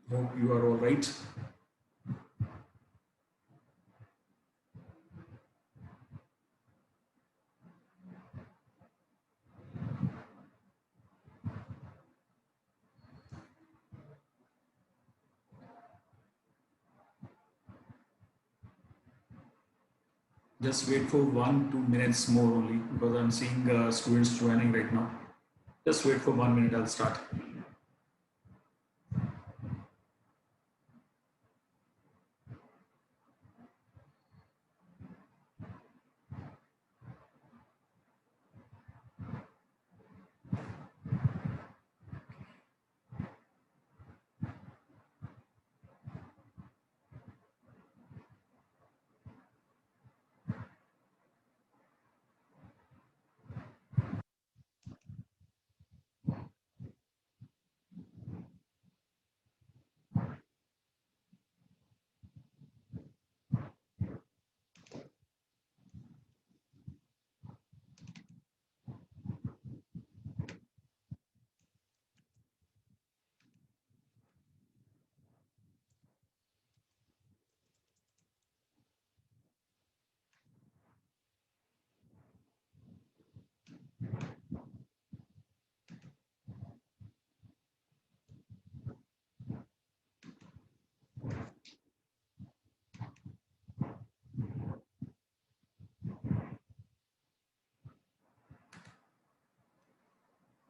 Hope you are all right. Just wait for 1-2 minutes more only because I'm seeing students joining right now. Just wait for 1 minute, I'll start.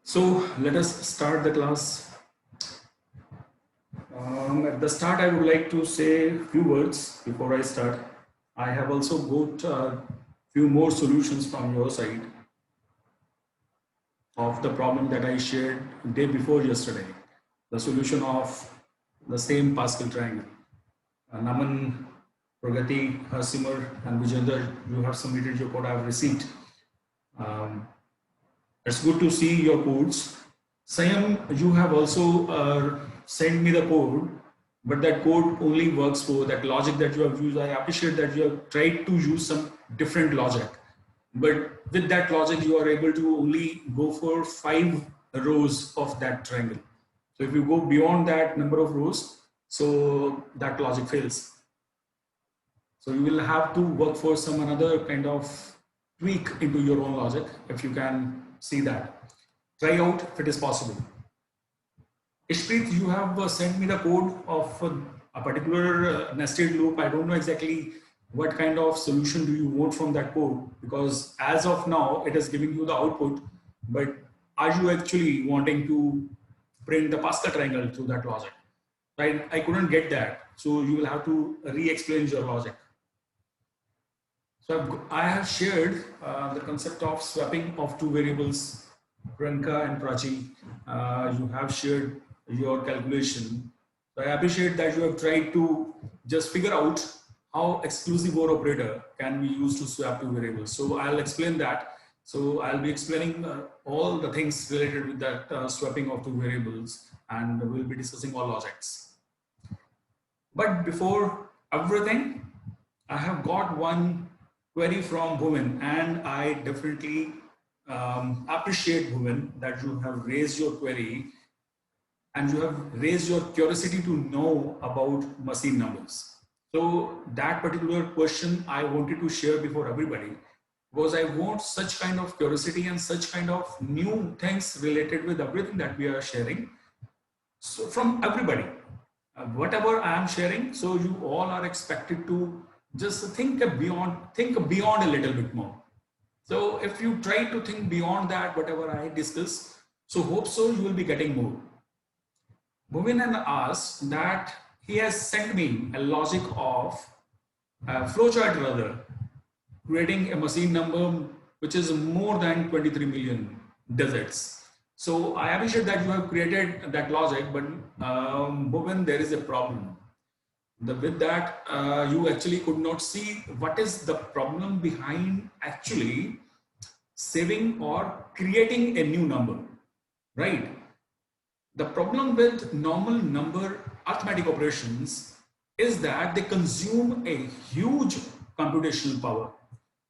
So let us start the class. At the start, I would like to say a few words before I start. I have also got a few more solutions from your side of the problem that I shared day before yesterday. The solution of the same Pascal triangle. Naman, Pragati, Simar, and Vijender, you have submitted your code. I have received. Um, it's good to see your codes. Sayam, you have also sent me the code, but that code only works for that logic that you have used. I appreciate that you have tried to use some different logic, but with that logic, you are able to only go for 5 rows of that triangle. So if you go beyond that number of rows, so that logic fails. So you will have to work for some another kind of tweak into your own logic if you can see that. Try out if it is possible. Ishpreet, you have sent me the code of a particular nested loop. I don't know exactly what kind of solution do you want from that code, because as of now it is giving you the output, but are you actually wanting to print the Pascal triangle through that logic? I couldn't get that. So you will have to re-explain your logic. So I have shared the concept of swapping of two variables, Priyanka and Prachi. You have shared your calculation. So I appreciate that you have tried to just figure out how exclusive OR operator can be used to swap two variables. So I'll explain that. So I'll be explaining all the things related with that swapping of two variables, and we'll be discussing all logics. But before everything, I have got one query from Bhuvan, and I definitely appreciate, Bhuvan, that you have raised your query and you have raised your curiosity to know about machine numbers. So that particular question I wanted to share before everybody, because I want such kind of curiosity and such kind of new things related with everything that we are sharing. So from everybody, whatever I am sharing, so you all are expected to just think beyond a little bit more. So if you try to think beyond that, whatever I discuss, so hope so you will be getting more. Bhuvan asked that he has sent me a logic of flowchart rather, creating a machine number which is more than 23 million digits. So I appreciate that you have created that logic, but Bhuvan, there is a problem. With that, you actually could not see what is the problem behind actually saving or creating a new number, right? The problem with normal number arithmetic operations is that they consume a huge computational power.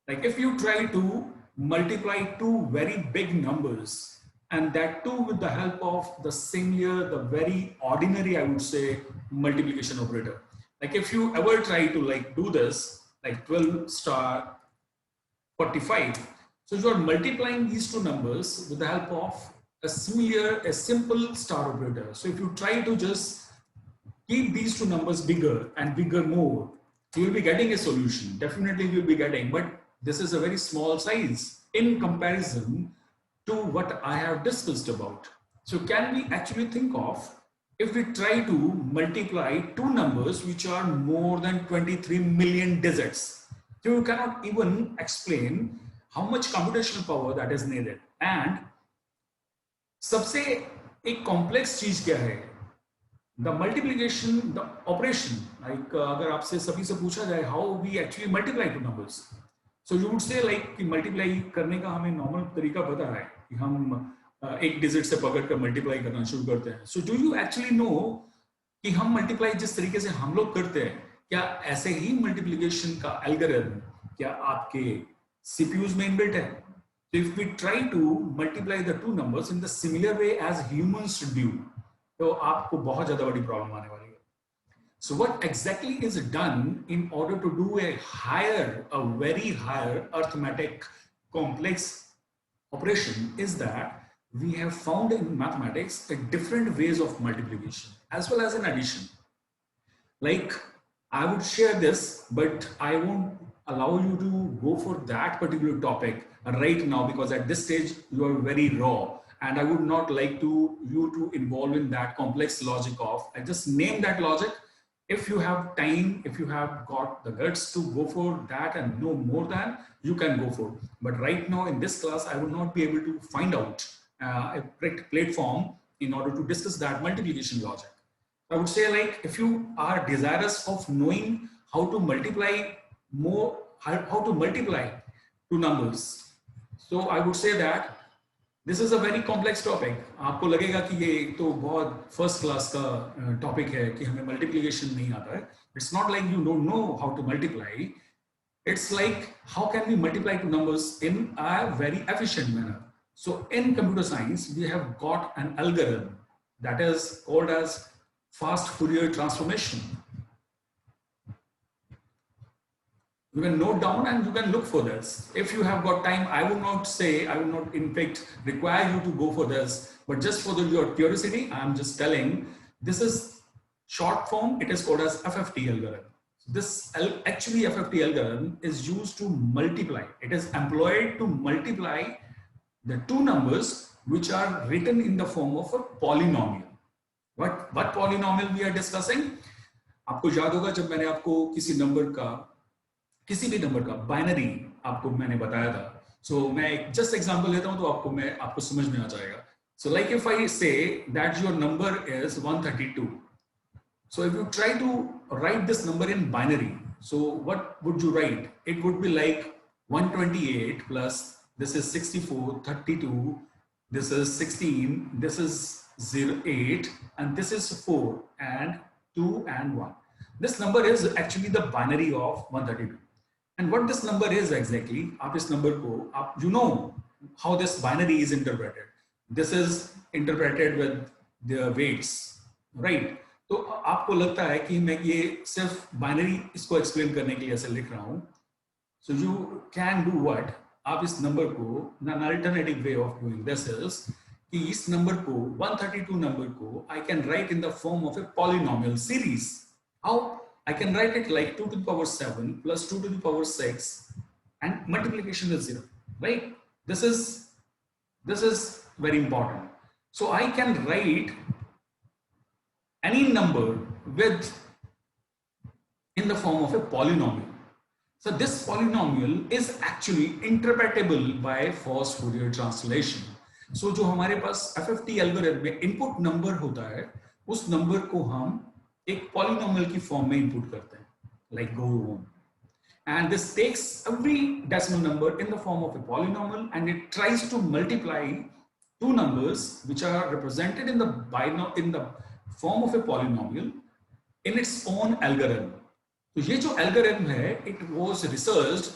Like if you try to multiply two very big numbers, and that too with the help of the similar, the very ordinary, I would say, multiplication operator. Like if you ever try to like do this, like 12 star 45, so you are multiplying these two numbers with the help of a simple star operator. So if you try to just keep these two numbers bigger and bigger more, you will be getting a solution. Definitely you will be getting, but this is a very small size in comparison to what I have discussed about. So can we actually think of if we try to multiply two numbers which are more than 23 million digits? So you cannot even explain how much computational power that is needed. And सबसे एक complex चीज क्या है? The multiplication, the operation. Like अगर आपसे सभी से पूछा जाए how we actually multiply two numbers, so you would say like कि multiply करने का हमें normal तरीका पता है कि हम एक डिजिट से पकड़ कर मल्टीप्लाई करना शुरू करते हैं. So do you actually know कि हम मल्टीप्लाई जिस तरीके से हम लोग करते हैं, क्या ऐसे ही मल्टीप्लिकेशन का एल्गोरिथम क्या आपके सीपीयूज में इनबिल्ट है? So if we try to multiply the two numbers in the similar way as humans do, तो आपको बहुत ज्यादा बड़ी प्रॉब्लम आने वाली है. So what exactly is done in order to do a very higher arithmetic complex operation is that we have found in mathematics a different ways of multiplication as well as an addition. Like I would share this, but I won't allow you to go for that particular topic right now because at this stage you are very raw. And I would not like you to involve in that complex logic of, I just name that logic. If you have time, if you have got the guts to go for that and know more than, you can go for. But right now in this class, I would not be able to find out a correct platform in order to discuss that multiplication logic. I would say like, if you are desirous of knowing how to multiply how to multiply two numbers, so I would say that this is a very complex topic. आपको लगेगा कि ये तो बहुत first class का topic है कि हमें मल्टीप्लिकेशन नहीं आता है. It's not like you don't know how to multiply. It's like how can we multiply two numbers in a very efficient manner. So in computer science, we have got an algorithm that is called as fast Fourier transformation. You can note down and you can look for this. If you have got time, I would not in fact require you to go for this, but just for your curiosity, I'm just telling, this is short form, it is called as FFT algorithm. This actually FFT algorithm is used to multiply. It is employed to multiply the two numbers which are written in the form of a polynomial. What polynomial we are discussing? आपको याद होगा जब मैंने आपको किसी भी number का binary आपको मैंने बताया था. सो मैं एक जस्ट एग्जांपल लेता हूं तो आपको समझ में आ जाएगा. So like if I say that your number is 132, so if you try to write this number in binary, so what would you write? It would be like 128 plus this is 64, 32, this is 16, this is 08, and this is 4 and 2 and 1. This number is actually the binary of 132. And what this number is exactly, आप इस number को, you know how this binary is interpreted. This is interpreted with the weights, right? तो आपको लगता है कि मैं ये सिर्फ binary इसको explain करने के लिए ऐसे लिख रहा हूँ. So you can do what? आप इस number को, an alternative way of doing this is कि इस number को, 132 number को, I can write in the form of a polynomial series. How? I can write it like 2 to the power 7 plus 2 to the power 6 and multiplication is 0, right? This is very important. So I can write any number in the form of a polynomial. So this polynomial is actually interpretable by fast Fourier translation. So जो हमारे पास FFT algorithm में input number होता है, उस number को हम एक polynomial की फॉर्म में इनपुट करते हैं, like go on, and this takes every decimal number in the form of a polynomial and it tries to multiply two numbers which are represented in the form of a polynomial in its own algorithm. तो ये जो algorithm है, it was researched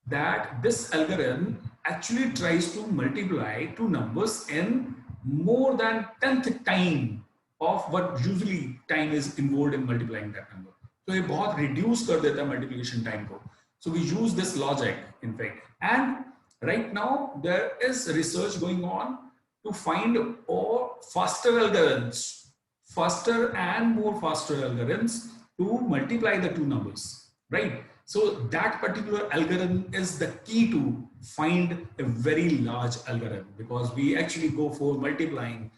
that this algorithm actually tries to multiply two numbers in more than 10th time of what usually time is involved in multiplying that number. So ये बहुत reduce कर देता है multiplication time को. So we use this logic in fact. And right now there is research going on to find or faster algorithms, faster and more faster algorithms to multiply the two numbers, right? So that particular algorithm is the key to find a very large algorithm, because we actually go for multiplying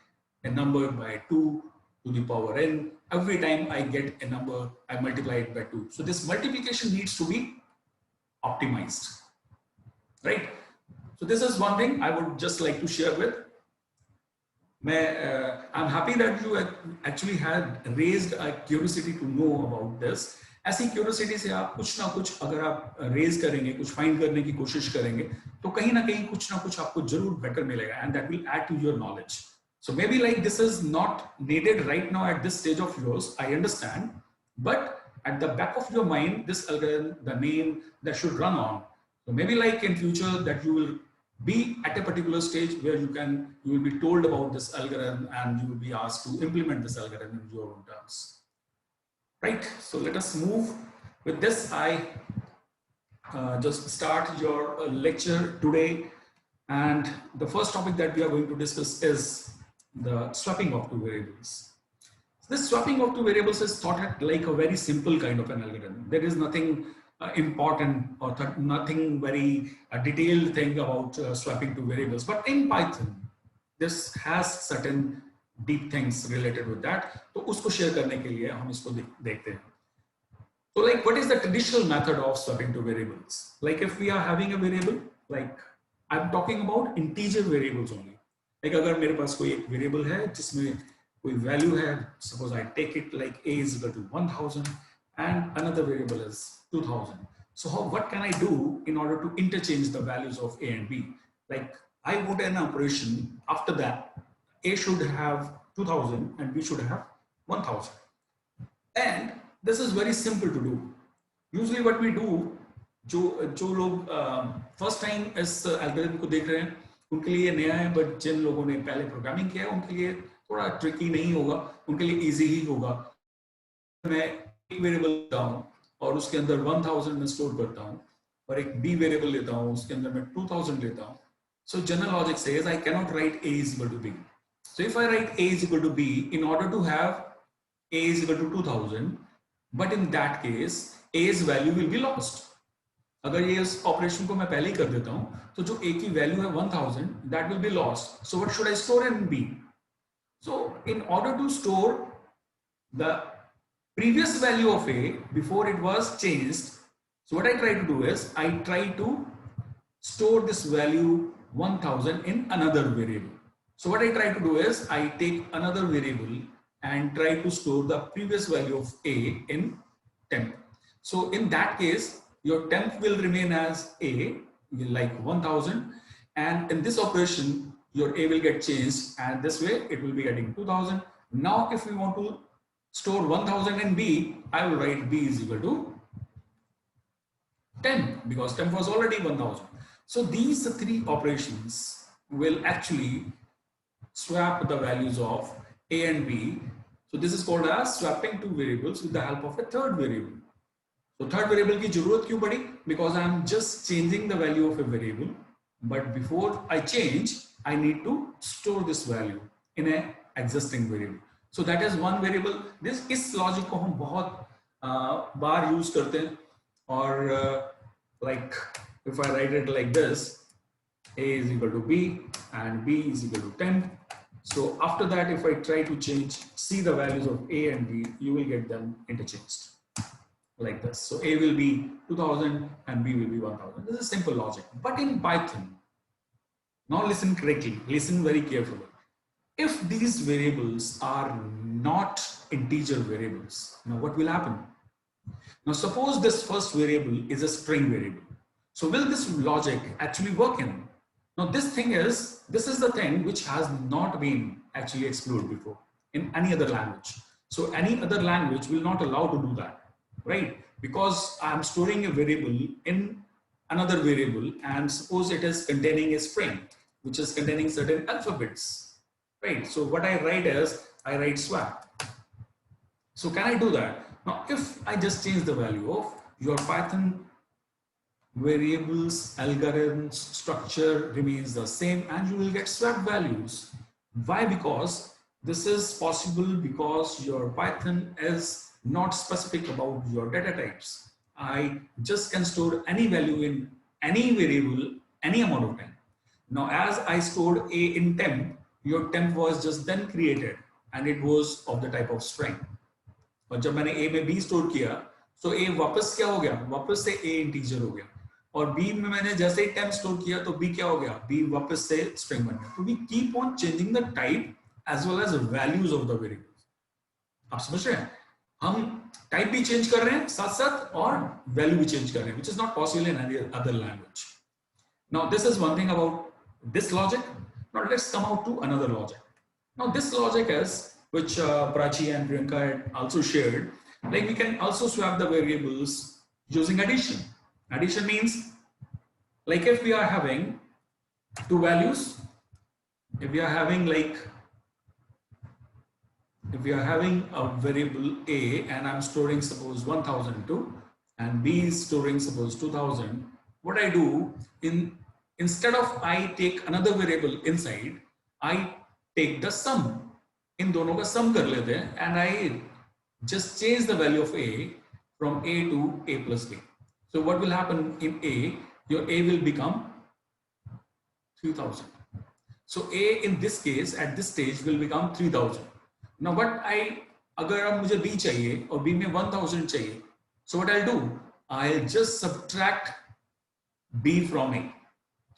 a number by 2 to the power n. Every time I get a number, I multiply it by 2. So this multiplication needs to be optimized, right? So this is one thing I would just like to share with. I'm happy that you actually had raised a curiosity to know about this. ऐसी curiosity से आप कुछ ना कुछ अगर आप raise करेंगे, कुछ फाइंड करने की कोशिश करेंगे, तो कहीं ना कुछ आपको जरूर बेटर मिलेगा, and that will add to your knowledge. So maybe like this is not needed right now at this stage of yours, I understand, but at the back of your mind, this algorithm, the name that should run on. So maybe like in future that you will be at a particular stage where you will be told about this algorithm and you will be asked to implement this algorithm in your own terms. Right, so let us move with this. I just start your lecture today, and the first topic that we are going to discuss is the swapping of two variables. This swapping of two variables is thought like a very simple kind of an algorithm. There is nothing important or nothing very detailed thing about swapping two variables, but in Python, this has certain deep things related with that. तो उसको share करने के लिए हम इसको देखते हैं. So like what is the traditional method of swapping two variables? Like if we are having a variable, like I'm talking about integer variables only. Like अगर मेरे पास कोई एक variable है जिसमें कोई value है, suppose I take it like a is equal to 1000 and another variable is 2000. So what can I do in order to interchange the values of a and b? Like I put an operation after that. A should have 2000 and B should have 1000. And this is very simple to do. Usually what we do, जो लोग first time इस algorithm को देख रहे हैं, उनके लिए नया है, but जिन लोगों ने पहले प्रोग्रामिंग किया है, उनके लिए थोड़ा ट्रिकी नहीं होगा, उनके लिए इजी ही होगा. मैं एक वेरिएबल लेता हूँ और उसके अंदर 1000 में स्टोर करता हूँ, और एक B वेरिएबल लेता हूँ, उसके अंदर मैं 2000 लेता हूँ. So general logic says I cannot write A is equal to B. So if I write A is equal to B, in order to have A is equal to 2000, but in that case, A's value will be lost. अगर ये इस operation को मैं पहले ही कर देता हूँ, तो जो A की वैल्यू है 1000, that will be lost. So what should I store in B? So in order to store the previous value of A before it was changed, so what I try to do is I try to store this value 1000 in another variable. So what I try to do is I take another variable and try to store the previous value of A in temp. So in that case, your temp will remain as A, like 1000, and in this operation, your A will get changed, and this way it will be getting 2000. Now, if we want to store 1000 in B, I will write B is equal to temp, because temp was already 1000. So these three operations will actually swap the values of A and B. So this is called as swapping two variables with the help of a third variable. So third variable की जरूरत क्यों पड़ी? Because I am just changing the value of a variable, but before I change, I need to store this value in a existing variable. So that is one variable. इस logic को हम बहुत बार use करते हैं, और like if I write it like this, A is equal to B and B is equal to temp. So after that, if I try to see the values of A and B, you will get them interchanged like this. So A will be 2000 and B will be 1000. This is simple logic. But in Python, now listen correctly, listen very carefully. If these variables are not integer variables, now what will happen? Now suppose this first variable is a string variable. So will this logic actually work in? Now this is the thing which has not been actually explored before in any other language. So any other language will not allow to do that, right? Because I'm storing a variable in another variable, and suppose it is containing a string which is containing certain alphabets, right? So what I write is, I write swap. So can I do that? Now, if I just change the value of your Python variables, algorithms, structure remains the same and you will get swap values. Why? Because this is possible because your Python is not specific about your data types. I just can store any value in any variable, any amount of time. Now, as I stored a in temp, your temp was just then created and it was of the type of string. और जब मैंने a में b store किया तो a वापस क्या हो गया, वापस से a इंटीजर हो गया, और b में मैंने जैसे ही टेम्प स्टोर किया तो b क्या हो गया, b वापस से स्ट्रिंग बन गया. तो we keep on changing the type as well as values of the variables. आप समझ रहे हैं, हम टाइप भी चेंज कर रहे हैं साथ साथ और वैल्यू भी चेंज कर रहे हैं, which is not possible in any other language. Now this is one thing about this logic. Now let's come out to another logic. Now this logic is, which Prachi and Priyanka had also shared, like we can also swap the variables using addition. Addition means, like if we are having two values, if we are having a variable a and I'm storing suppose 1002 and b is storing suppose 2000, what I do, instead of I take another variable inside, I take the sum. इन दोनों का sum कर लेते हैं and I just change the value of a from a to a plus b. So what will happen in a, your a will become 3000. So a in this case at this stage will become 3000. Now what I, अगर अब मुझे b चाहिए और b में 1000 चाहिए, so what I'll do, I'll just subtract b from a.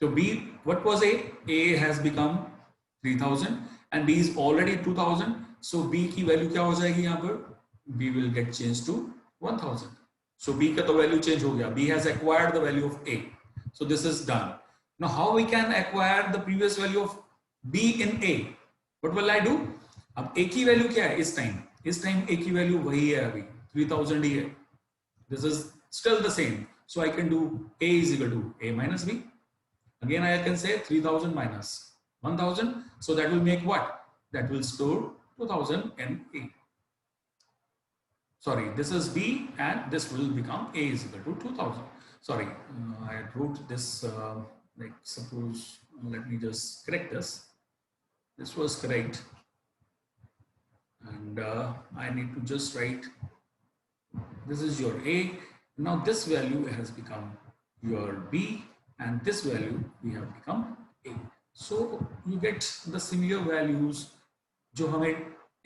So b, what was a has become 3000 and b is already 2000, so b की value क्या हो जाएगी यहाँ पर, b will get changed to 1000. So b का तो value change हो गया, b has acquired the value of a. So this is done. Now how we can acquire the previous value of b in a? What will I do? अब a की value क्या है इस time a की value वही है, अभी 3000 ही है. This is still the same, so I can do a is equal to a minus b. Again I can say 3000 minus 1000, so that will make what? That will store 2000 in a. Sorry, this is b and this will become a is equal to 2000. Sorry, I wrote this like suppose, let me just correct this. This was correct and I need to just write, this is your a. Now this value has become your b and this value we have become a. So you get the similar values जो हमें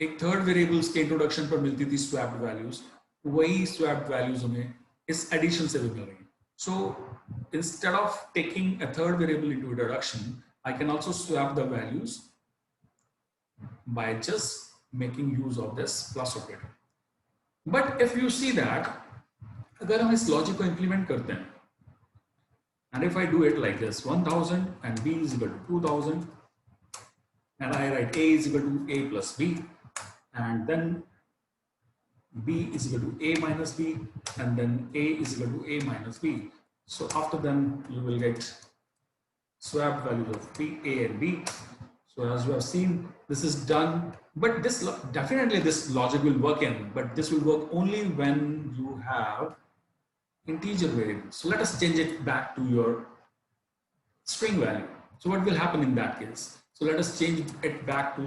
एक third variables के introduction पर मिलती थी swapped values, वही swapped values हमें इस एडिशन से भी मिल रही हैं. So instead of taking a third variable into introduction, I can also swap the values by just making use of this plus operator. But if you see that, अगर हम इस logic को इंप्लीमेंट करते हैं, and if I do it like this, 1000 and b is equal to 2000, and I write a is equal to a plus b, and then b is equal to a minus b, and then a is equal to a minus b. So after then you will get swapped values of b, a and b. So as you have seen, this is done, but this definitely this logic will work in, but this will work only when you have integer variables. So let us change it back to your string value. So what will happen in that case? So let us change it back to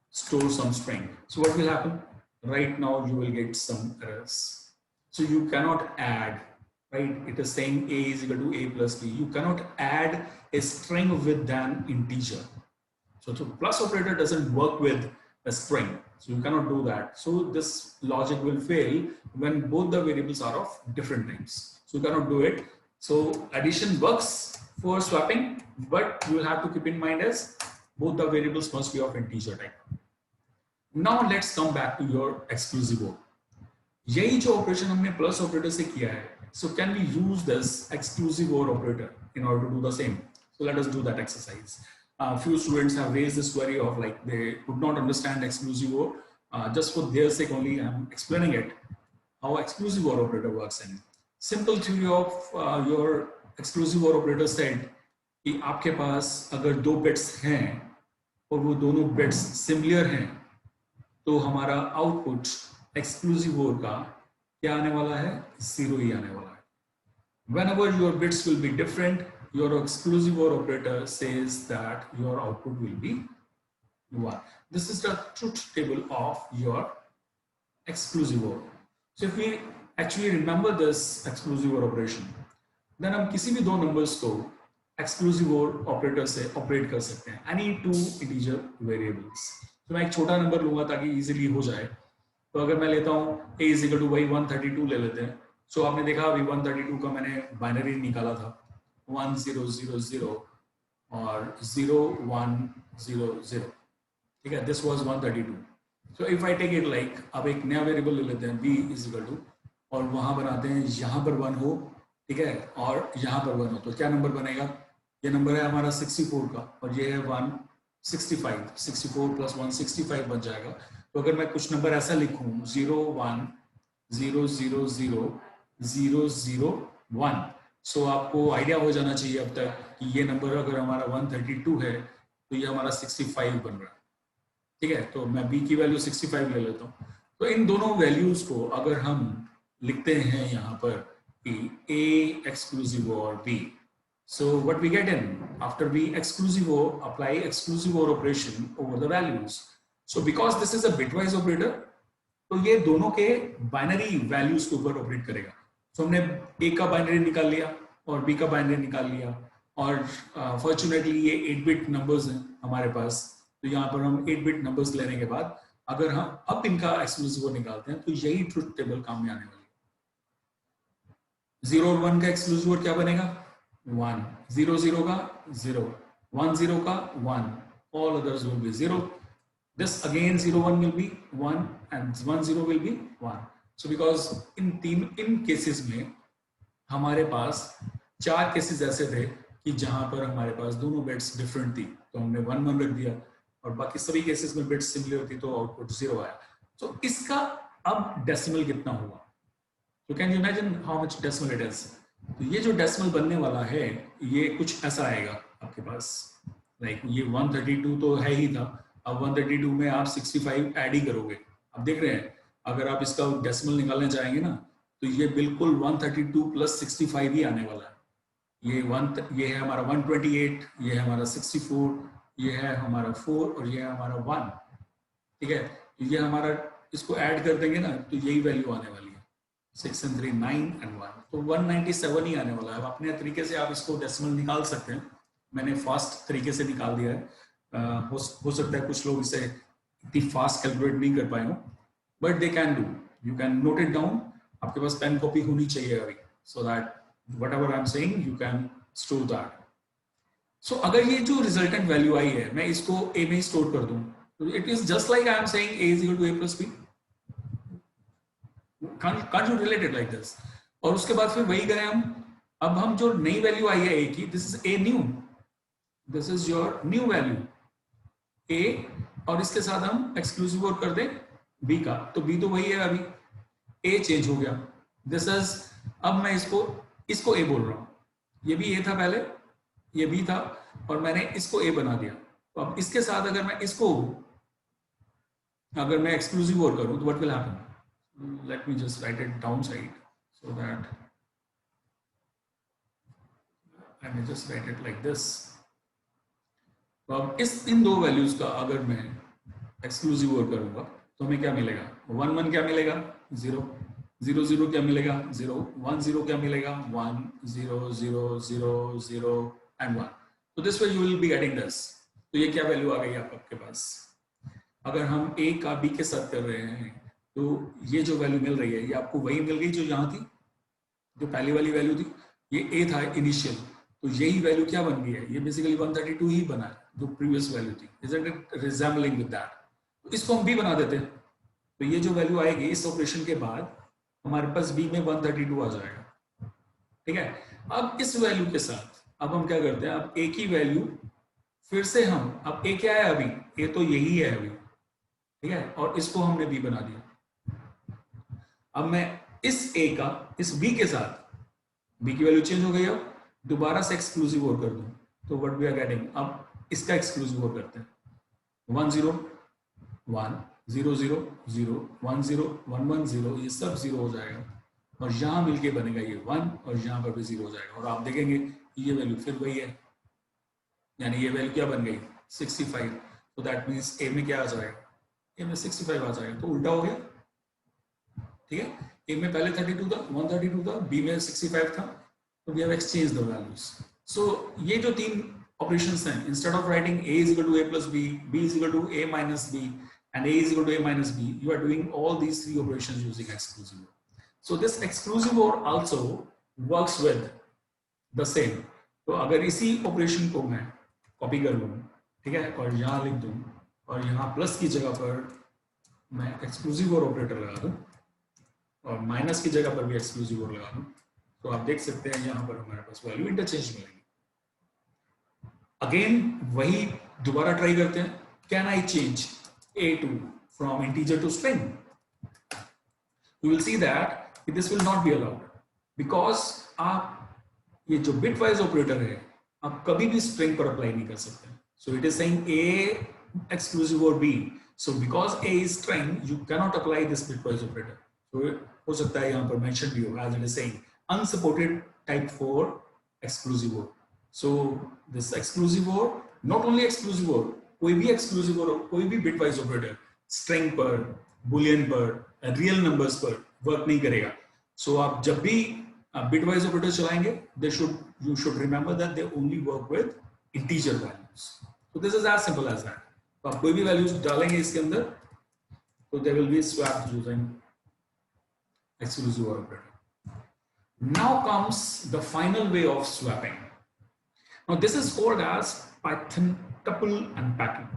store some string. So what will happen? Right now you will get some errors. So you cannot add, right? It is saying a is equal to a plus b. You cannot add a string with an integer. So the plus operator doesn't work with a string. So you cannot do that. So this logic will fail when both the variables are of different types. So you cannot do it. So addition works for swapping, but you will have to keep in mind as both the variables must be of integer type. Now let's come back to your exclusive OR. यही जो operation हमने plus operator से किया है, so can we use this exclusive OR operator in order to do the same? So let us do that exercise. Few students have raised this query of like they could not understand exclusive OR. Just for their sake only, I'm explaining it how exclusive OR operator works. And simple theory of your exclusive OR operator said कि आपके पास अगर दो bits हैं और वो दोनों bits similar हैं, तो हमारा आउटपुट एक्सक्लूसिव ओर का क्या आने वाला है? 0 ही आने वाला है. Whenever your bits will be different, your exclusive OR operator says that your output will be 1. This is the truth table of your exclusive OR. So if we actually remember this exclusive OR operation, then हम किसी भी दो numbers को exclusive OR operator से operate कर सकते हैं, any two integer variables. तो मैं एक छोटा नंबर लूंगा ताकि easily हो जाए. तो अगर मैं लेता हूँ a is equal to y 132 ले लेते हैं. सो आपने देखा अभी 132 का मैंने बाइनरी निकाला था 1000 और 0100. ठीक है, this was 132. So if I take it like, अब एक नया वेरिएबल ले लेते हैं b इज इक्वल टू, और वहां बनाते हैं यहाँ पर 1 हो, ठीक है, और यहाँ पर 1 हो, तो क्या नंबर बनेगा? ये नंबर है हमारा 64 का और ये है 165. 64 प्लस 165 बन जाएगा. तो अगर मैं कुछ नंबर ऐसा लिखूं 010000001, सो आपको आइडिया हो जाना चाहिए अब तक कि ये नंबर अगर हमारा 132 है तो ये हमारा 65 बन रहा है. ठीक है, तो मैं b की वैल्यू 65 ले लेता हूँ. तो इन दोनों वैल्यूज को अगर हम लिखते हैं यहाँ पर कि a exclusive OR b, so what we get in after b exclusive OR, apply exclusive OR operation over the values. So because this is a bitwise operator, तो ये दोनों के बाइनरी वैल्यूज के ऊपर ऑपरेट करेगा. तो हमने a का बाइनरी निकाल लिया और b का बाइनरी निकाल लिया, और फॉर्चुनेटली ये 8 बिट नंबर्स हैं हमारे पास. तो यहाँ पर हम 8 बिट नंबर्स लेने के बाद अगर हम अब इनका एक्सक्लूसिव OR निकालते हैं तो यही ट्रुथ टेबल काम में आने वाली है. 0 और 1 का एक्सक्लूसिव OR क्या बनेगा? 1. 0 0 का 0, 1 0 का 1, all others will be 0. This again 0 1 will be 1 and 1 0 will be 1. So because in cases में हमारे पास 4 केसेस ऐसे थे कि जहां पर हमारे पास दोनों बिट्स डिफरेंट थी, तो हमने 1 1 रख दिया, और बाकी सभी केसेस में बिट्स सिमिलर थी तो आउटपुट 0 आया. तो इसका अब डेसिमल कितना हुआ? तो can you imagine how much decimal it is? तो ये जो डेसिमल बनने वाला है ये कुछ ऐसा आएगा आपके पास, लाइक ये 132 तो है ही था, अब 132 में आप 65 ऐड ही करोगे. अब देख रहे हैं अगर आप इसका डेसिमल निकालने जाएंगे ना तो ये बिल्कुल 132 प्लस 65 ही आने वाला है. ये है हमारा 128, ये है हमारा 64, ये है हमारा 4 और ये है हमारा 1. ठीक है, ये हमारा इसको ऐड कर देंगे ना तो यही वैल्यू आने वाली है 6 and 3 9 and 1, तो 197 ही आने वाला है. अब अपने तरीके से आप इसको डेसिमल निकाल सकते हैं. मैंने फास्ट तरीके से निकाल दिया है. हो सकता है कुछ लोग इसे इतनी फास्ट कैलकुलेट नहीं कर पाए हो, but they can do. You can note it down. आपके पास पेन कॉपी होनी चाहिए अभी, so that whatever I am saying you can store that. So अगर ये जो रिजल्टेंट वैल्यू आई है मैं इसको a में स्टोर कर दूं तो it is just like I am saying a is equal to a plus b. can't you relate it like this? और उसके बाद फिर वही करें हम. अब हम जो नई वैल्यू आई है a की, this is a new, this is your new value a, और इसके साथ हम एक्सक्लूसिव OR कर दें b का, तो b तो वही है, अभी a चेंज हो गया. दिस इज, अब मैं इसको a बोल रहा हूं. ये भी a था पहले, ये b था, और मैंने इसको a बना दिया. तो अब इसके साथ अगर मैं एक्सक्लूसिव OR करूं तो what will happen? Let me just write it downside so that I may just write it like this. तो अब इन दो वैल्यूज का अगर मैं एक्सक्लूसिव OR करूंगा तो हमें क्या मिलेगा? 1 1 क्या मिलेगा? 0 0 0 क्या मिलेगा? 0 1 0 क्या मिलेगा? 1 0 0 0 0 and 1. तो this way you will be getting this. तो ये क्या वैल्यू आ गई आपके पास? अगर हम a का b के साथ कर रहे हैं तो ये जो वैल्यू मिल रही है ये आपको वही मिल गई जो यहाँ थी, जो पहली वाली वैल्यू थी. ये a था इनिशियल, तो यही वैल्यू क्या बन गई है? ये बेसिकली 132 ही बना है जो प्रीवियस वैल्यू थी. Isn't it resembling with that? तो इसको हम b बना देते हैं. तो ये जो वैल्यू आएगी इस ऑपरेशन के बाद हमारे पास b में 132 आ जाएगा. ठीक है, अब इस वैल्यू के साथ अब हम क्या करते हैं? अब a की वैल्यू फिर से हम, अब a क्या है अभी? a तो यही है अभी, ठीक है, और इसको हमने b बना दिया. अब मैं इस a का इस b के साथ, b की वैल्यू चेंज हो गई, अब दोबारा से एक्सक्लूसिव OR कर दूं तो व्हाट वी आर गेटिंग? अब इसका एक्सक्लूसिव OR करते हैं. 10 1 0 0 0 1 0 1 1 0, ये सब 0 हो जाएगा और यहाँ मिलके बनेगा ये 1 और यहाँ पर भी 0 हो जाएगा और आप देखेंगे ये वैल्यू फिर वही है, यानी ये वैल्यू क्या बन गई 65। तो दैट मीन्स ए में क्या आ जाएगा, ए में 65 आ जाएगा। तो उल्टा हो गया, ठीक है। ए में पहले 32 था, 132 था, बी में 65 था, तो we have exchange the values. So ये जो तीन ऑपरेशंस हैं, instead of writing a is equal to a plus b, b is equal to a minus b and a is equal to a minus b, you are doing all these three operations using exclusive OR. So this exclusive OR also works with the same. तो अगर इसी operation को मैं copy कर लूँ, ठीक है, और यहाँ लिख दूँ और यहाँ प्लस की जगह पर मैं एक्सक्लूसिव OR ऑपरेटर लगा दूँ और माइनस की जगह पर भी एक्सक्लूसिव OR लगा दूँ, तो आप देख सकते हैं यहाँ पर हमारे पास वैल्यू इंटरचेंज मिलेगी। अगेन वही दोबारा ट्राई करते हैं, can I change a2 from integer to string? You will see that this will not be allowed because आप ये जो bitwise operator है आप कभी भी string पर अप्लाई नहीं कर सकते। So it is saying a exclusive or b. So because a is string, you cannot apply this bitwise operator. So हो सकता है यहाँ पर mention भी हो, as it is saying unsupported type 4 exclusive OR. So this exclusive OR, not only exclusive OR, कोई भी exclusive OR, कोई भी bitwise operator string पर, boolean पर, real numbers पर work नहीं करेगा। So आप जब भी bitwise operator चलाएंगे, you should remember that they only work with integer values. So this is as simple as that. तो आप कोई भी values डालेंगे इसके अंदर, तो they will be swapped using exclusive OR operator. Now comes the final way of swapping. Now this is called as Python tuple unpacking.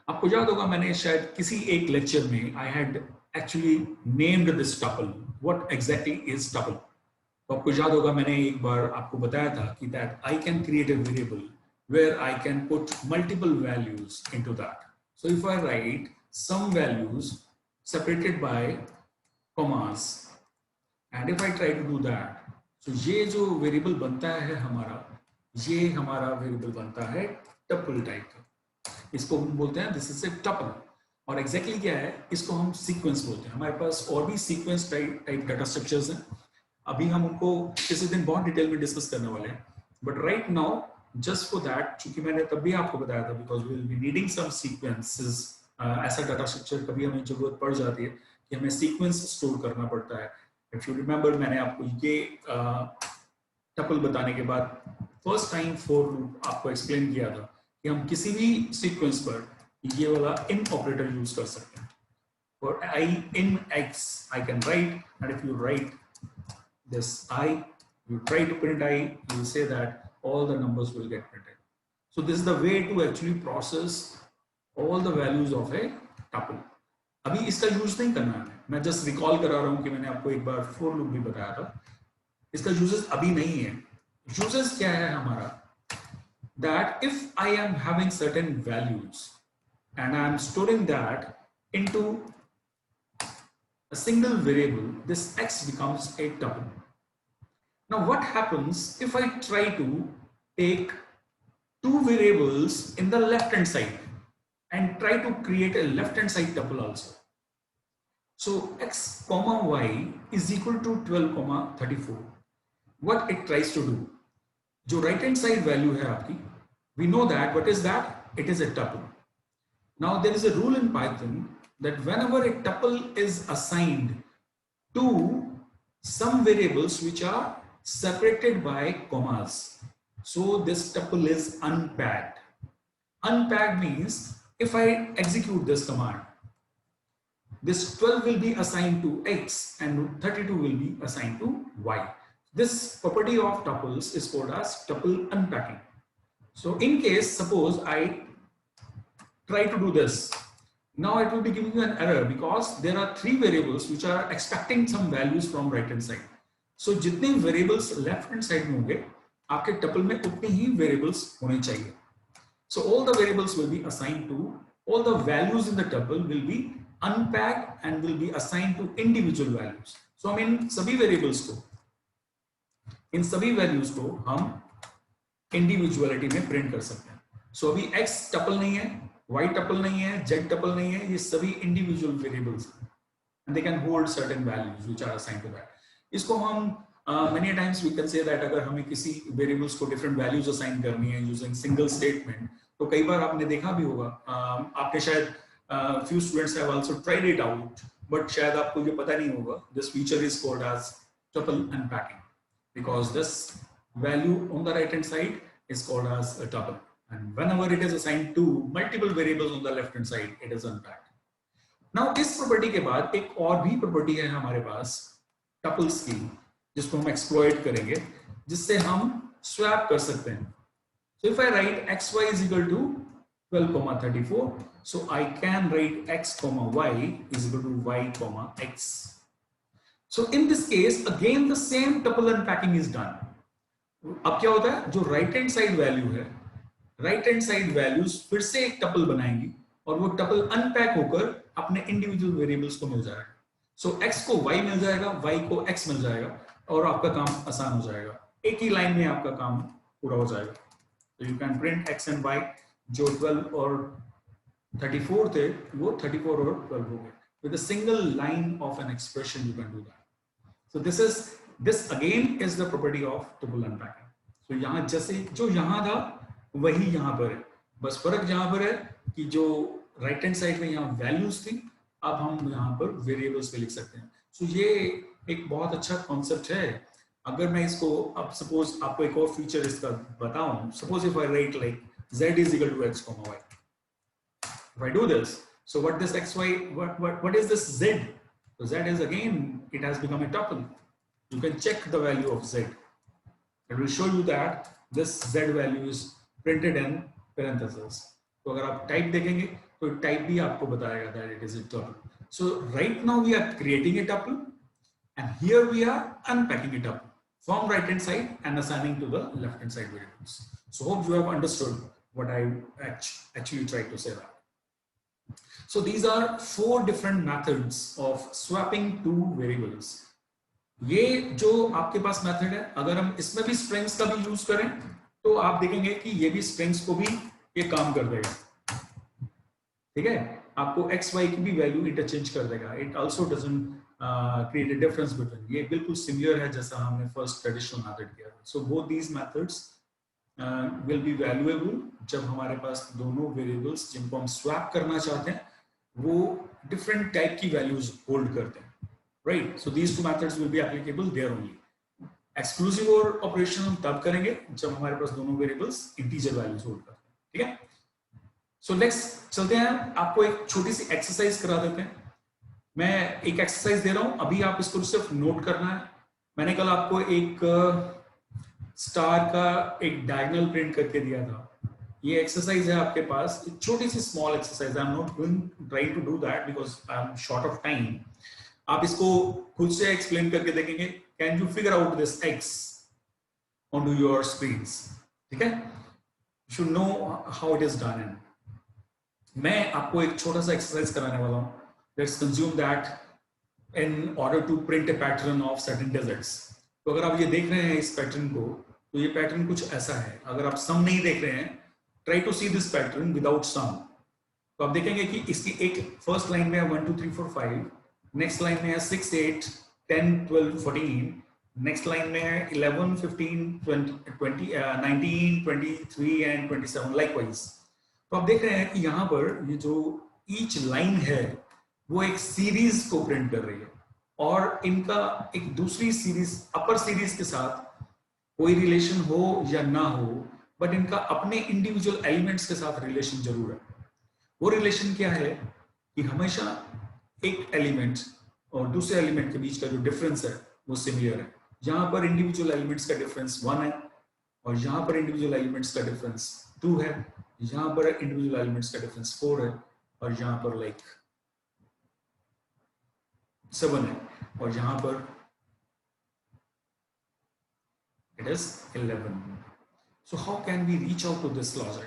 आपको याद होगा मैंने शायद किसी एक लेक्चर में I had actually named this tuple. What exactly is tuple? तो आपको याद होगा मैंने एक बार आपको बताया था कि that I can create a variable where I can put multiple values into that. So if I write some values separated by commas and if I try to do that, तो ये जो वेरिएबल बनता है हमारा, ये हमारा variable बनता है टपल टाइप का। इसको हम बोलते हैं दिस इज ए टपल। और एग्जैक्टली क्या है, इसको हम सीक्वेंस बोलते हैं। हमारे पास और भी सीक्वेंस टाइप डाटा स्ट्रक्चर्स हैं, अभी हम उनको किसी दिन बहुत डिटेल में डिस्कस करने वाले हैं। But right now just for that, चूंकि मैंने तब भी आपको बताया था, because we will be needing some sequences, ऐसा डाटा स्ट्रक्चर कभी हमें जरूरत पड़ जाती है कि हमें सीक्वेंस स्टोर करना पड़ता है। If you remember, मैंने आपको ये टपल बताने के बाद फर्स्ट टाइम फॉर लूप आपको एक्सप्लेन किया था कि हम किसी भी सीक्वेंस पर ये वाला इन ऑपरेटर यूज कर सकते हैं। For I in x, I can write, and if you write this I, you try to print I, you will say that all the numbers will get printed. So this is the way to actually process all the values of a tuple. अभी इसका use नहीं करना है, मैं just recall करा रहा हूं कि मैंने आपको एक बार फॉर लूप भी बताया था। इसका यूजेस अभी नहीं है। यूजेस क्या है हमारा, that if I am having certain values and I am storing that into a single variable, this x becomes a tuple. Now what happens if I try to take two variables in the left hand side and try to create a left hand side tuple also? So x comma y is equal to 12 comma 34. What it tries to do, जो right hand side value है आपकी, we know that what is that, it is a tuple. Now there is a rule in Python that whenever a tuple is assigned to some variables which are separated by commas, so this tuple is unpacked. Unpacked means if I execute this command, this 12 will be assigned to x and 32 will be assigned to y. This property of tuples is called as tuple unpacking. So in case, suppose I try to do this, now it will be giving you an error because there are three variables which are expecting some values from right hand side. So जितने variables left hand side में होंगे, आपके tuple में उतने ही variables होने चाहिए. So all the variables will be assigned to, all the values in the tuple will be unpacked and will be assigned to individual values. So हम इन सभी variables को, इन सभी values को हम individuality में print कर सकते हैं. So अभी x tuple नहीं है, y टपल नहीं है, z टपल नहीं है, ये सभी इंडिविजुअल वेरिएबल्स हैं and they can hold certain values which are assigned to that. इसको हम many times we can say that अगर हमें किसी variables को different values assign करनी है using single statement, तो कई बार आपने देखा भी होगा, आपने शायद few students have also tried it out, but शायद आपको ये पता नहीं होगा, this feature is called as tuple unpacking because this value on the right hand side is called as a tuple, and whenever it is assigned to multiple variables on the left hand side, it is unpacked. Now इस property के बाद एक और भी property है हमारे पास tuples की, जिसको हम एक्सप्लॉइट करेंगे, जिससे हम स्वैप कर सकते हैं. So if I write xy is equal to 12, 34, so I can write x, y is equal to y, x. So in this case again the same tuple unpacking is done. अब क्या होता है, जो right hand side value है, right hand side values फिर से एक tuple बनाएंगी और वो टपल अनपैक होकर अपने इंडिविजुअल वेरिएबल्स को मिल जाएगा. सो x को y मिल जाएगा, y को x मिल जाएगा और आपका काम आसान हो जाएगा. एक ही लाइन में आपका काम पूरा हो जाएगा. तो you can print x and y, जो 12 और 34 थे वो 34 और 12 हो गए. With a single line of an expression you can do that. So this again is the property of tuple unpacking. So यहाँ जैसे जो यहाँ था वही यहाँ पर है, बस फर्क यहाँ पर है कि जो राइट हैंड साइड में यहाँ वैल्यूज थी, अब हम यहाँ पर वेरिएबल्स पे लिख सकते हैं. सो ये एक बहुत अच्छा कॉन्सेप्ट है. अगर मैं इसको अब सपोज आपको एक और फीचर इसका बताऊं, suppose if I right like z is equal to x, y. If I do this, so what this xy, what is this z? So z is again, it has become a tuple. You can check the value of z. It will show you that this z value is printed in parentheses. तो अगर आप type देखेंगे तो type भी आपको बताएगा that it is a tuple. So right now we are creating a tuple and here we are unpacking a tuple from right hand side and assigning to the left hand side variables. So hope you have understood what I actually tried to say that. So these are 4 different methods of swapping two variables. ये जो आपके पास method है, अगर हम इसमें भी strings का भी यूज करें तो आप देखेंगे कि ये भी स्ट्रिंग्स को भी ये काम कर देगा. ठीक है, आपको x y की भी वैल्यू इंटरचेंज कर देगा. It also doesn't create a difference between. ये बिल्कुल सिमिलर है जैसा हमने फर्स्ट ट्रेडिशनल मेथड किया. So both these methods will B valuable जब हमारे पास दोनों वेरिएबल्स जिनको हम स्वैप करना चाहते हैं वो डिफरेंट टाइप की वैल्यूज होल्ड करते हैं. Right, so these two methods will be applicable there only. Exclusive or operation हम तब करेंगे जब हमारे पास दोनों वेरिएबल्स इंटीजर वैल्यूज होल्ड करते हैं. ठीक है, सो नेक्स्ट चलते हैं, आपको एक छोटी सी एक्सरसाइज करा देते हैं. मैं एक एक्सरसाइज दे रहा हूं, अभी आप इसको सिर्फ नोट करना है. मैंने कल आपको एक स्टार का एक डायगोनल प्रिंट करके दिया था. ये एक्सरसाइज है आपके पास, एक छोटी सी small exercise. I am not going trying to do that because I am short of time. आप इसको खुद से एक्सप्लेन करके देखेंगे. Can you figure out this X on to your screen? ठीक है, you should know how it is done. मैं आपको एक छोटा सा एक्सरसाइज कराने वाला हूं. Let's consume that in order to print a pattern of certain desserts. तो अगर आप ये देख रहे हैं इस पैटर्न को, तो ये पैटर्न कुछ ऐसा है. अगर आप सम नहीं देख रहे हैं, try to see this pattern without sum. तो आप देखेंगे कि इसकी एक फर्स्ट लाइन में है 1 2 3 4 5, नेक्स्ट लाइन में है 6 8 10 12 14, नेक्स्ट लाइन में है 11 15 20 19 23 एंड 27 लाइकवाइज. तो आप देख रहे हैं कि यहाँ पर ये जो ईच लाइन है वो एक सीरीज को प्रिंट कर रही है और इनका एक दूसरी सीरीज अपर सीरीज के साथ कोई रिलेशन हो या ना हो, बट इनका अपने इंडिविजुअल एलिमेंट्स के साथ रिलेशन जरूर है. वो रिलेशन क्या है कि हमेशा एक एलिमेंट और दूसरे एलिमेंट के बीच का जो डिफरेंस है वो सिमिलर है. यहाँ पर इंडिविजुअल एलिमेंट्स का डिफरेंस 1 है और यहाँ पर इंडिविजुअल एलिमेंट्स का डिफरेंस 2 है. यहाँ पर इंडिविजुअल एलिमेंट्स का डिफरेंस 4 है और यहाँ पर लाइक 7 है और यहाँ पर it is 11. So how can we reach out to this logic?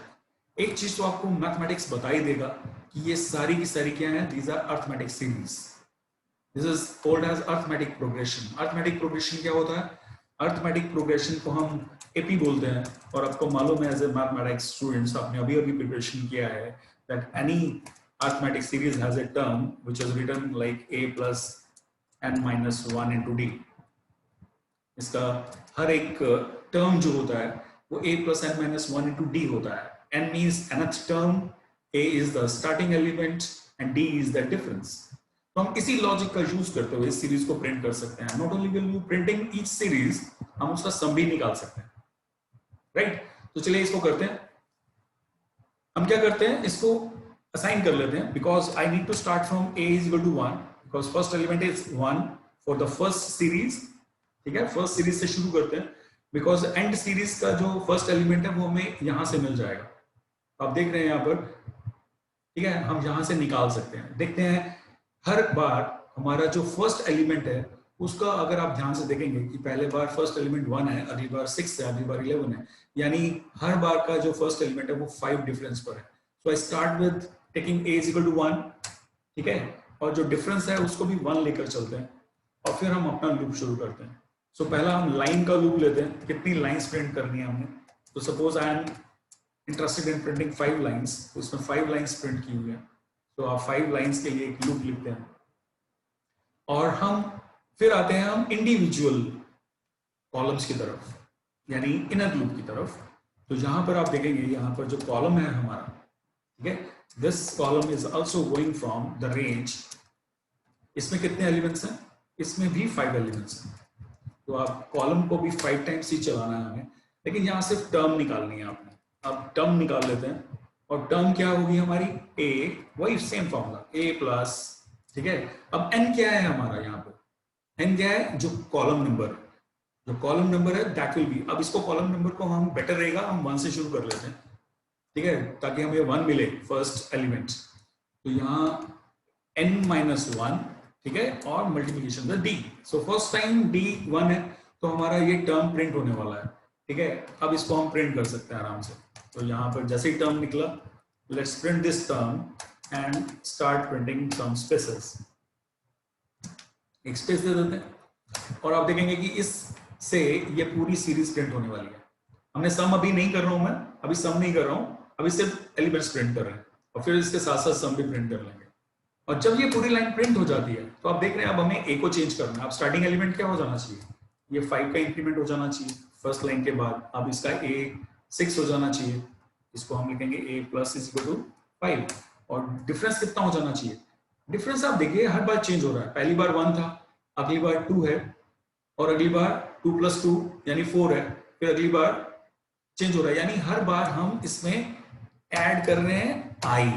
एक चीज तो आपको मैथमेटिक्स बता ही देगा कि ये सारी की सारी क्या है. These are arithmetic series. This is called as arithmetic progression. Arithmetic progression क्या होता है? अर्थमेटिक प्रोग्रेशन को हम एपी बोलते हैं और आपको मालूम है एज ए मैथमेटिक्स स्टूडेंट्स आपने अभी अभी प्रिपरेशन किया है that any arithmetic series has a term which is written like a plus n minus 1 into d. इसका हर एक टर्म जो होता है वो a plus n minus 1 into d होता है. n means nth term, a is the starting element and d is the difference. तो हम इसी लॉजिक का यूज करते हुए इस सीरीज को प्रिंट कर सकते हैं. Not only will you printing each series, हम उसका सम भी निकाल सकते हैं. राइट तो चलिए इसको करते हैं. हम क्या करते हैं, इसको असाइन कर लेते हैं. Because I need to start from a is equal to 1 because first element is 1 for the first series. ठीक है, फर्स्ट सीरीज से शुरू करते हैं बिकॉज एंड सीरीज का जो फर्स्ट एलिमेंट है वो हमें यहां से मिल जाएगा. आप देख रहे हैं यहां पर. ठीक है, हम यहां से निकाल सकते हैं. देखते हैं हर बार हमारा जो फर्स्ट एलिमेंट है उसका अगर आप ध्यान से देखेंगे कि पहले बार फर्स्ट एलिमेंट 1 है, अगली बार 6 है, अगली बार 11 है, यानी हर बार का जो फर्स्ट एलिमेंट है वो 5 डिफरेंस पर है. So I start with taking a is equal to 1. ठीक है, और जो डिफरेंस है उसको भी 1 लेकर चलते हैं और फिर हम अपना लूप शुरू करते हैं. सो पहला हम लाइन का लूप लेते हैं. कितनी लाइंस प्रिंट करनी है हमने. तो suppose I am interested in printing 5 lines, तो इसमें 5 लाइंस प्रिंट की हुई है. तो आप 5 लाइंस के लिए एक लूप लिखते हैं और हम फिर आते हैं हम इंडिविजुअल कॉलम्स की तरफ, यानी इनर लूप की तरफ. तो यहां पर आप देखेंगे यहां पर जो कॉलम है हमारा, ठीक है, this column is also going from the range. इसमें कितने एलिमेंट्स हैं, इसमें भी 5 एलिमेंट्स हैं. तो आप कॉलम को भी 5 टाइम्स ही चलाना है हमें, लेकिन यहां सिर्फ टर्म निकालनी है आपने. अब टर्म निकाल लेते हैं और टर्म क्या होगी हमारी, a, वही सेम फॉर्मूला a प्लस. ठीक है, अब n क्या है हमारा, यहाँ पर n क्या है, जो कॉलम नंबर, जो कॉलम नंबर है दैट विल बी. अब इसको कॉलम नंबर को हम बेटर रहेगा हम 1 से शुरू कर लेते हैं. ठीक है, ताकि हमें 1 मिले फर्स्ट एलिमेंट. तो यहाँ n माइनस 1, ठीक है, और multiplication the d. So first time d 1 है तो हमारा ये टर्म प्रिंट होने वाला है. ठीक है, अब इसको हम प्रिंट कर सकते हैं आराम से. तो यहाँ पर जैसे ही टर्म निकला, let's print this term and start printing some spaces. एक स्पेस दे देते हैं और आप देखेंगे कि इससे ये पूरी सीरीज प्रिंट होने वाली है. हमने सम अभी नहीं कर रहा हूं, मैं अभी सम नहीं कर रहा हूं, अभी सिर्फ एलिमेंट्स प्रिंट कर रहे हैं और फिर इसके साथ साथ सम भी प्रिंट कर लेंगे. और जब ये पूरी लाइन प्रिंट हो जाती है तो आप देख रहे हैं अब हमें a को चेंज करना है. अब स्टार्टिंग एलिमेंट क्या हो जाना चाहिए, ये 5 का इंक्रीमेंट हो जाना चाहिए फर्स्ट लाइन के बाद. अब इसका a 6 हो जाना चाहिए. इसको हम लिखेंगे a plus is equal to 5. और डिफरेंस कितना हो जाना चाहिए, डिफरेंस आप देखिए हर बार चेंज हो रहा है. पहली बार 1 था, अगली बार 2 है, और अगली बार 2 + 2 यानी 4 है, फिर अगली बार चेंज हो रहा है. यानी हर बार हम इसमें ऐड कर रहे हैं i.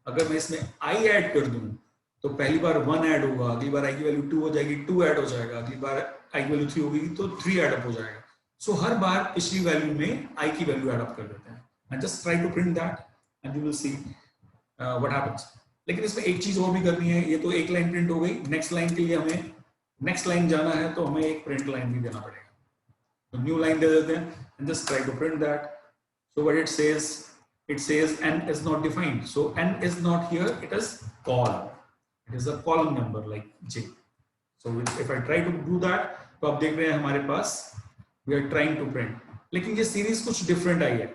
अगर मैं इसमें i ऐड कर दूं तो पहली बार 1 ऐड होगा, अगली बार i की वैल्यू 2 हो जाएगी, 2 ऐड हो जाएगा, अगली बार i की वैल्यू 3 होगी तो 3 ऐड अप हो जाएगा. सो हर बार पिछली वैल्यू में i की वैल्यू ऐड अप कर देते हैं. And just try to print that and you will see what happens. लेकिन इसमें एक चीज और भी करनी है. ये तो एक लाइन प्रिंट हो गई. नेक्स्ट लाइन के लिए हमें नेक्स्ट लाइन जाना है तो हमें एक प्रिंट लाइन भी देना पड़ेगा. तो न्यू लाइन दे देते हैं and just try to print that. So what it says n is not defined. So n is not here, it is col. It is a column number like j. So if I try to do that, तो आप देख रहे हैं हमारे पास we are trying to print. लेकिन ये series कुछ different I है.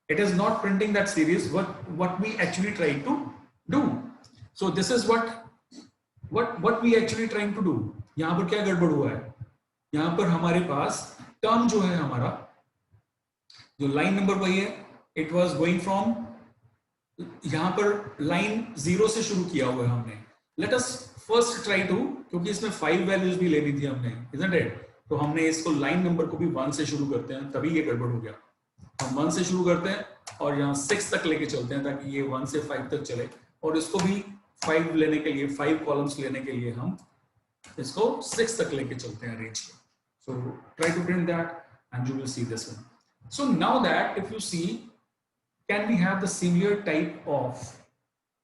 It is not printing that series what we actually try to do. So this is what we actually trying to do. यहाँ पर क्या गड़बड़ हुआ है, यहाँ पर हमारे पास टर्म जो है हमारा, जो लाइन नंबर वही है, इट वॉज गोइंग फ्रॉम, यहां पर लाइन 0 से शुरू किया हुआ है हमने. Let us first try to, क्योंकि इसमें 5 वैल्यूज भी लेनी थी हमने, इजंट इट. तो हमने इसको लाइन नंबर को भी 1 से शुरू करते हैं, तभी ये गड़बड़ हो गया. हम 1 से शुरू करते हैं और यहाँ 6 तक लेके चलते हैं ताकि ये 1 से 5 तक चले. और इसको भी 5 लेने के लिए, 5 कॉलम्स लेने के लिए हम इसको 6 तक लेके चलते हैं रेंज को. So try to print that and you will see this one. So now that if you see, can we have the similar type of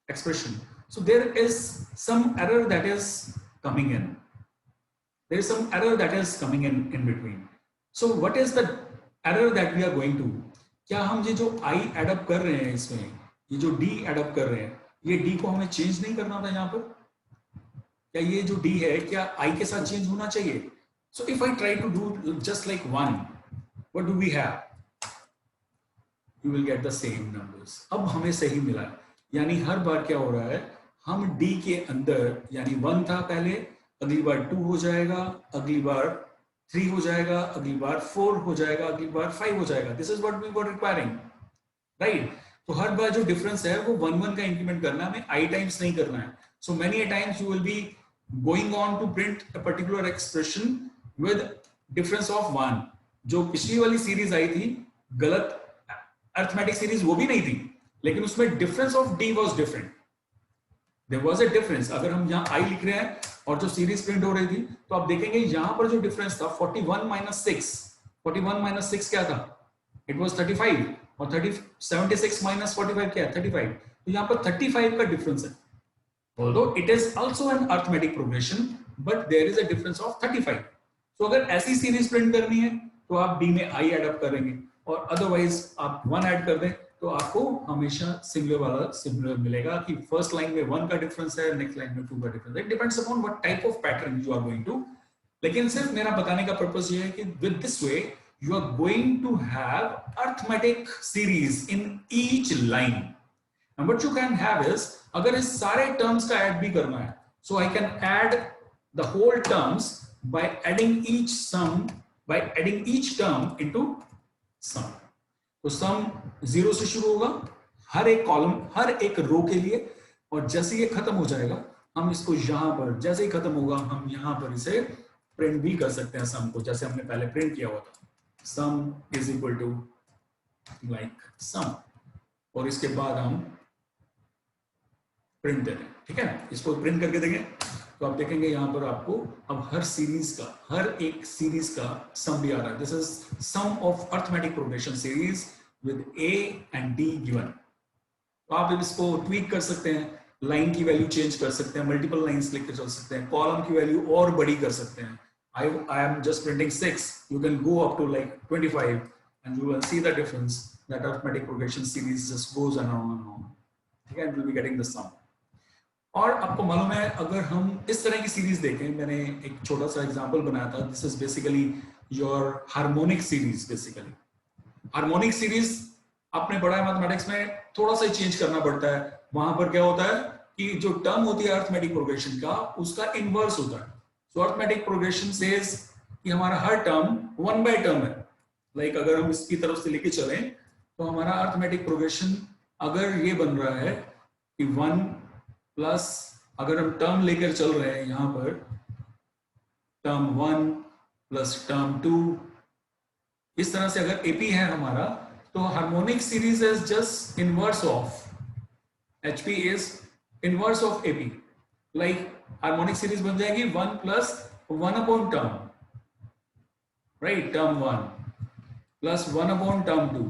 expression? So there is some error that is coming in. There is some error that is coming in between. So what is the error that we are going to? क्या हम ये जो i add up कर रहे हैं इसमें, ये जो d add up कर रहे हैं, ये d को हमें change नहीं करना था यहाँ पर? क्या ये जो d है क्या i के साथ change होना चाहिए? So if I try to do just like 1, what do we have? You will get the same numbers. अब हमें सही मिला है. यानी हर बार क्या हो रहा है, हम डी के अंदर, यानी 1 था पहले, अगली बार 2 हो जाएगा, अगली बार 3 हो जाएगा, अगली बार 4 हो जाएगा, अगली बार 5 हो जाएगा. This is what we were requiring, right. तो हर बार जो डिफरेंस है वो 1 1 का इंक्रीमेंट करना है, हमें आई टाइम्स नहीं करना है. So many a times you will be going on to print a particular expression with difference of 1. जो पिछली वाली सीरीज आई थी, गलत अर्थमेटिक सीरीज, वो भी नहीं थी, लेकिन उसमें difference of D was different. There was a difference. अगर हम यहाँ आई लिख रहे हैं और जो सीरीज प्रिंट हो रही थी, तो आप देखेंगे यहाँ पर जो डिफरेंस था 41 माइनस 6, 41 माइनस 6 क्या था, इट वाज 35. और 76 माइनस 45 क्या है, 35. तो यहाँ पर 35 का डिफरेंस है. Although it is also an arithmetic progression, but there is a difference of 35. तो अगर ऐसी सीरीज प्रिंट करनी है तो आप डी में आई एड अप करेंगे, और अदरवाइज आप 1 ऐड कर दें तो आपको हमेशा सिमिलर वाला सिमिलर मिलेगा कि फर्स्ट लाइन में 1 का डिफरेंस है, नेक्स्ट लाइन में 2 का डिफरेंस है. It depends upon what type of pattern you are going to. लेकिन सिर्फ मेरा बताने का पर्पस ये है कि with this way you are going to have arithmetic series in each line. And what you can have is, अगर इस सारे terms का add भी करना है, so I can add the whole terms by adding each sum, by adding each term into sum. तो sum 0 से शुरू होगा हर एक कॉलम, हर एक रो के लिए, और जैसे ये खत्म हो जाएगा हम इसको यहां पर, जैसे ही खत्म होगा हम यहां पर इसे प्रिंट भी कर सकते हैं सम को, जैसे हमने पहले प्रिंट किया हुआ था. Sum is equal to like sum, और इसके बाद हम प्रिंट दे दें. ठीक है, इसको प्रिंट करके देंगे तो आप देखेंगे यहां पर आपको अब हर सीरीज का, हर एक सीरीज का सम भी आ रहा है. This is sum of arithmetic progression series with A and D given. तो आप इसको ट्वीक कर सकते हैं, लाइन की वैल्यू चेंज कर सकते हैं, मल्टीपल लाइंस लेकर चल सकते हैं, कॉलम की वैल्यू और बड़ी कर सकते हैं. I am just printing 6. You can go up to like 25 and you will see the difference. That arithmetic progression series just goes on and on. ठीक है, and we'll be getting the sum. और आपको मालूम है, अगर हम इस तरह की सीरीज देखें, मैंने एक छोटा सा एग्जांपल बनाया था. This is basically your harmonic series. Basically harmonic series आपने पढ़ा है मैथमेटिक्स में, थोड़ा सा चेंज करना पड़ता है. वहां पर क्या होता है कि जो टर्म होती है अर्थमेटिक प्रोग्रेशन का, उसका इनवर्स होता है. सो अर्थमेटिक प्रोग्रेशन सेज कि हमारा हर टर्म 1 बाय टर्म है. लाइक अगर हम इसकी तरफ से लेके चलें तो हमारा अर्थमेटिक प्रोग्रेशन अगर ये बन रहा है कि 1 प्लस, अगर हम टर्म लेकर चल रहे हैं यहां पर, टर्म 1 प्लस टर्म 2, इस तरह से अगर एपी है हमारा, तो harmonic series is just inverse of HP, is inverse of AP. Like harmonic series बन जाएगी 1 plus 1 upon term, right, term 1 plus 1 upon term 2.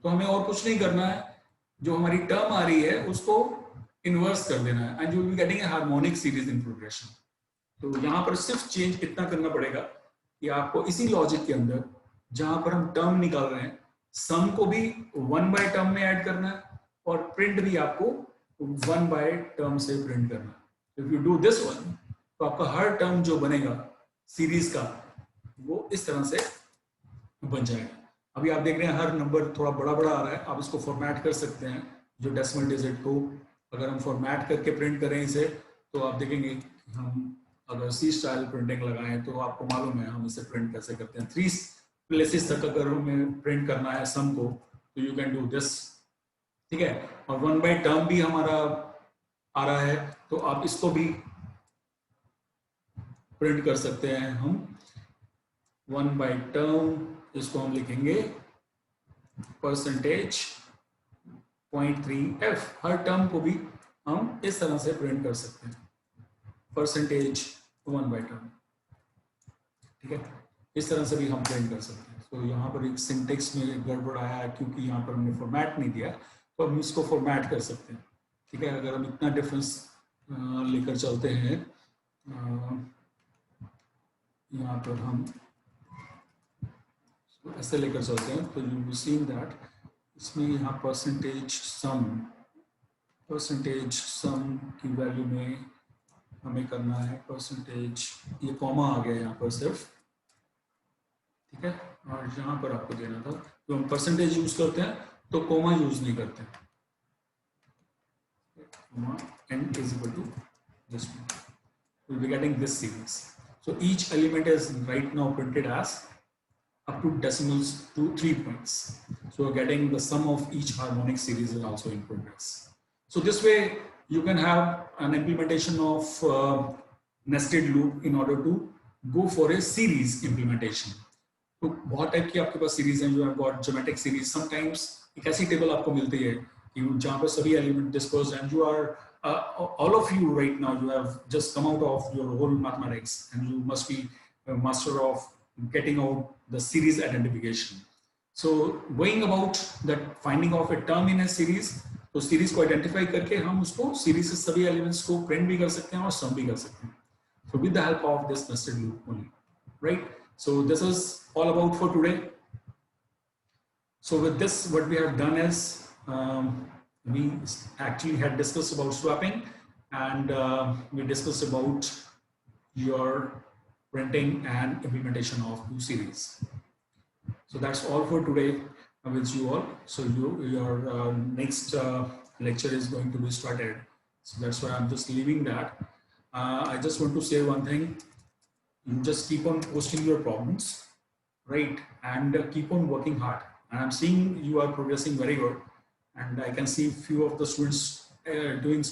तो हमें और कुछ नहीं करना है, जो हमारी टर्म आ रही है उसको इनवर्स कर देना है, and you will be getting a harmonic series in progression. तो यहां पर सिर्फ चेंज इतना करना पड़ेगा कि आपको इसी लॉजिक के अंदर, जहां पर हम टर्म निकाल रहे हैं, सम को भी 1 बाय टर्म में ऐड करना है, और प्रिंट भी आपको 1 बाय टर्म से प्रिंट करना है. If you do this one, तो आपका हर टर्म जो बनेगा सीरीज का, वो इस तरह से बन जाएगा. अभी आप देख रहे हैं हर नंबर थोड़ा बड़ा बड़ा आ रहा है. आप इसको फॉर्मेट कर सकते हैं, जो डेसिमल डिजिट को अगर हम फॉर्मेट करके प्रिंट करें इसे, तो आप देखेंगे हम अगर सी स्टाइल प्रिंटिंग लगाएं तो आपको मालूम है हम इसे प्रिंट कैसे करते हैं. 3 प्लेसेस तक अगर हमें प्रिंट करना है सम को, तो यू कैन डू दिस. ठीक है, और 1 बाय टर्म भी हमारा आ रहा है, तो आप इसको भी प्रिंट कर सकते हैं हम. 1 बाय टर्म, इसको हम लिखेंगे परसेंटेज 0.3f. हर टर्म को भी हम इस तरह से प्रिंट कर सकते हैं, परसेंटेज 1 बाय टर्म. ठीक है, इस तरह से भी हम प्रिंट कर सकते हैं. तो यहाँ पर एक सिंटेक्स में गड़बड़ आया है क्योंकि यहाँ पर हमने फॉर्मेट नहीं दिया, तो हम इसको फॉर्मेट कर सकते हैं. ठीक है, अगर हम इतना डिफरेंस लेकर चलते हैं, यहाँ पर हम ऐसे लेकर चलते हैं, तो यू विल सी दैट इसमें यहाँ परसेंटेज सम की वैल्यू में हमें करना है परसेंटेज, ये कॉमा आ गया यहाँ पर सिर्फ. ठीक है, और यहाँ पर आपको देना था, तो हम परसेंटेज यूज करते हैं तो कॉमा यूज नहीं करते. comma n is equal to this one. We'll be getting this series. So each element is right now printed as up to decimals to 3 points. So we're getting the sum of each harmonic series is also in progress. So this way you can have an implementation of nested loop in order to go for a series implementation. तो बहुत type की आपके पास series हैं, जो got geometric series. Sometimes एक ऐसी table आपको मिलती है कि जहाँ पर सभी एलिमेंट डिस्पर्स्ड हैं. You are all of you right now, you have just come out of your whole mathematics and you must be a master of getting out the series identification. So going about that finding of a term in a series, तो series को identify करके हम उसको series से सभी elements को print भी कर सकते हैं और सम भी कर सकते हैं. So with the help of this nested loop only, right? So this is all about for today. So with this, what we have done is we actually had discussed about swapping, and we discussed about your printing and implementation of two series. So that's all for today with you all. So your next lecture is going to be started. So that's why I'm just leaving that. I just want to say one thing. You just keep on posting your problems, right? And keep on working hard. And I'm seeing you are progressing very good. And I can see few of the students doing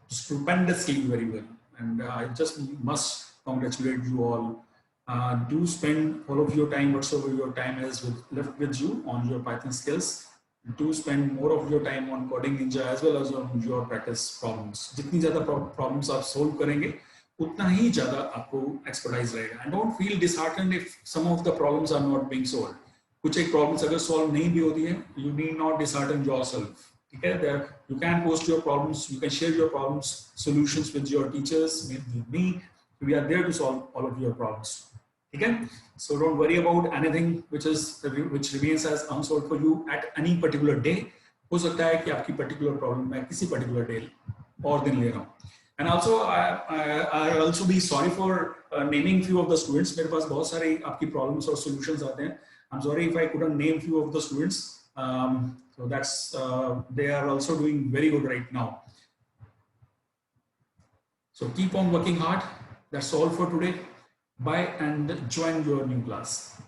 stupendously very well. And I just must congratulate you all. Do spend all of your time, whatsoever your time is left with you on your Python skills. Do spend more of your time on Coding Ninja as well as on your practice problems. जितनी ज़्यादा problems आप solve करेंगे, उतना ही ज़्यादा आपको expertise रहेगा. And don't feel disheartened if some of the problems are not being solved. कुछ एक problems अगर solve नहीं भी होती है, you need not dishearten yourself. ठीक है? There you can post your problems, you can share your problems, solutions with your teachers, with me. We are there to solve all of your problems. Okay? So don't worry about anything which remains as unsolved for you at any particular day. हो सकता है कि आपकी particular problem मैं किसी particular day और दिन ले रहा हूँ. And also I also be sorry for naming few of the students. मेरे पास बहुत सारे आपकी problems और solutions आते हैं. I'm sorry if I couldn't name few of the students. So that's they are also doing very good right now. So keep on working hard. That's all for today. Bye and join your new class.